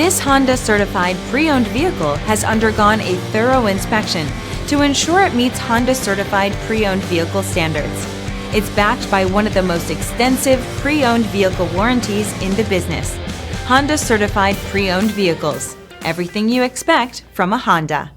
This Honda certified pre-owned vehicle has undergone a thorough inspection to ensure it meets Honda certified pre-owned vehicle standards. It's backed by one of the most extensive pre-owned vehicle warranties in the business. Honda certified pre-owned vehicles. Everything you expect from a Honda.